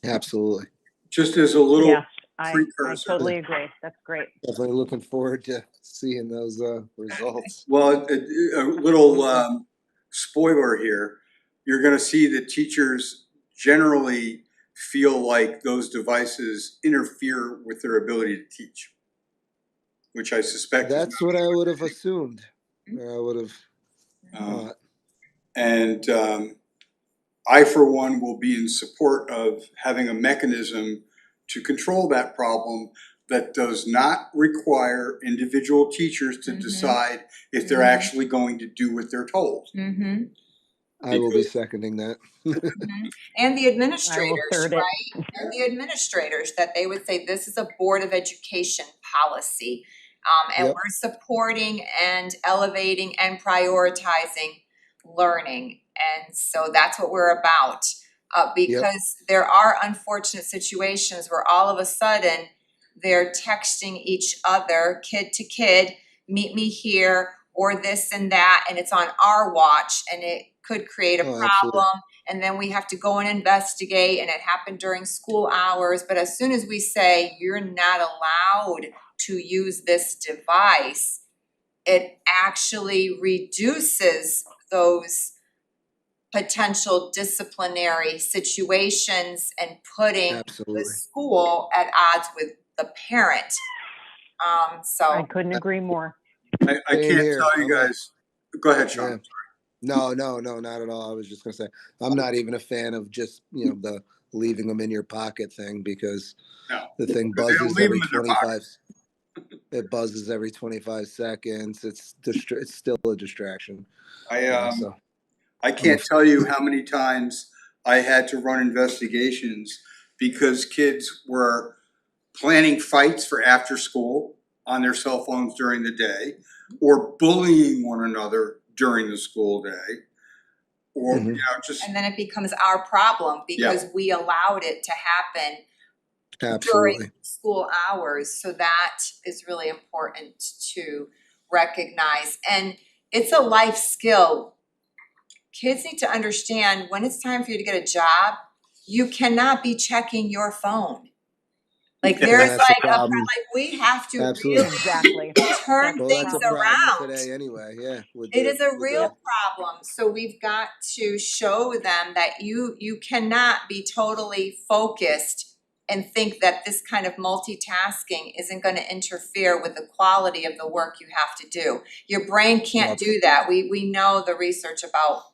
Absolutely. Just as a little Yes, I precursor. totally agree. That's great. Definitely looking forward to seeing those results. Well, a little spoiler here, you're gonna see that teachers generally feel like those devices interfere with their ability to teach, which I suspect is That's what I would have assumed. I would have thought. And I, for one, will be in support of having a mechanism to control that problem that does not require individual teachers to decide if they're actually going to do what they're told. Mm-hmm. I will be seconding that. And the I will administrators, third it. right? And the administrators, that they would say, this is a Board of Education policy. And Yep. we're supporting and elevating and prioritizing learning. And so that's what we're about. Because there are unfortunate situations where all of a sudden they're texting each other, kid to kid, meet me here, or this and that, and it's on our watch, and it could create a Oh, problem. absolutely. And then we have to go and investigate, and it happened during school hours. But as soon as we say, you're not allowed to use this device, it actually reduces those potential disciplinary situations and putting the Absolutely. school at odds with the parent. I So, couldn't agree more. I Same can't here. tell you I'm guys, go ahead, Sean. Yeah. No, not at all. I was just gonna say I'm not even a fan of just the leaving them in your pocket thing, because No, the thing because they don't buzzes leave every them in their 25. It buzzes every 25 seconds. It's still a distraction. So I can't tell you how many times I had to run investigations because kids were planning fights for after school on their cell phones during the day, or bullying one another during the school day, or Mhm. just and then it becomes our problem because we allowed it to happen Absolutely. during school hours. So that is really important to recognize. And it's a life skill. Kids need to understand when it's time for you to get a job, you cannot be checking your phone. Like there's That's a like problem. we have to Absolutely. really Exactly. turn Well, things that's a problem around. today anyway. Yeah. It is a real problem. So we've got to show them that you cannot be totally focused and think that this kind of multitasking isn't going to interfere with the quality of the work you have to do. Your brain can't do that. We know the research about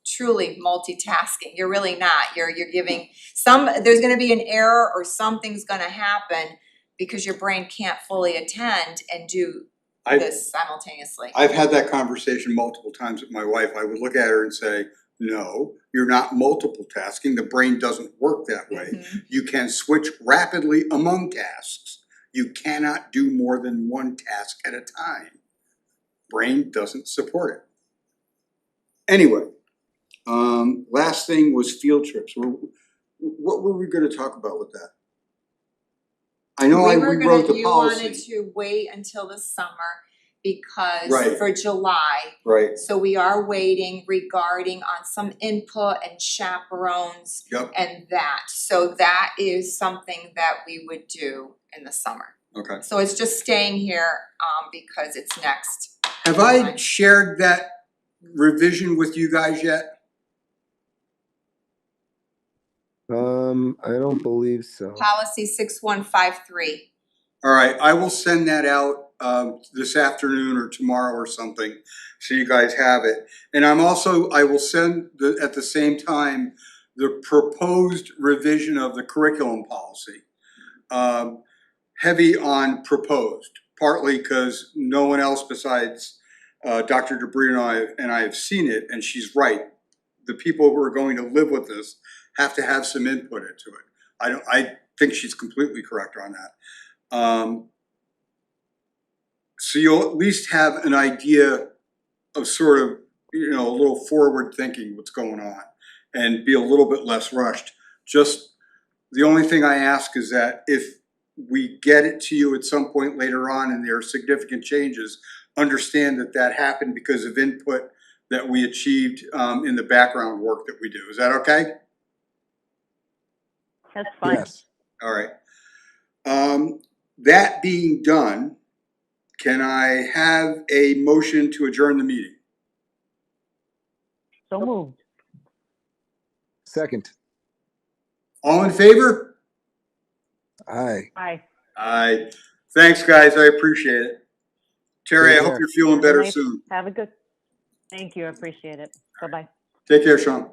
truly multitasking. You're really not. You're giving there's going to be an error or something's going to happen because your brain can't fully attend and do this simultaneously. I've had that conversation multiple times with my wife. I would look at her and say, no, you're not multiple tasking. The brain doesn't work that way. Mm-hmm. You can switch rapidly among tasks. You cannot do more than one task at a time. Brain doesn't support it. Anyway, last thing was field trips. What were we going to talk about with that? I know we wrote the you wanted policy. to wait until the summer because Right. for July. Right. So we are waiting regarding on some input and chaperones Yep. and that. So that is something that we would do in the summer. Okay. So it's just staying here because it's next. Have I shared that revision with you guys yet? I don't believe so. Policy 6153. All right, I will send that out this afternoon or tomorrow or something, so you guys have it. And I will send at the same time the proposed revision of the curriculum policy. Heavy on proposed, partly because no one else besides Dr. Debris and I have seen it, and she's right. The people who are going to live with this have to have some input into it. I think she's completely correct on that. So you'll at least have an idea of sort of, you know, a little forward thinking what's going on and be a little bit less rushed. Just the only thing I ask is that if we get it to you at some point later on and there are significant changes, understand that that happened because of input that we achieved in the background work that we do. Is that okay? That's fine. Yes. All right. That being done, can I have a motion to adjourn the meeting? So moved. Second. All in favor? Aye. Aye. Aye. Thanks, guys. I appreciate it. Terry, I Take hope care. you're feeling Have a better nice- soon. Have a good, thank you, I appreciate it. Bye-bye. Take care, Sean.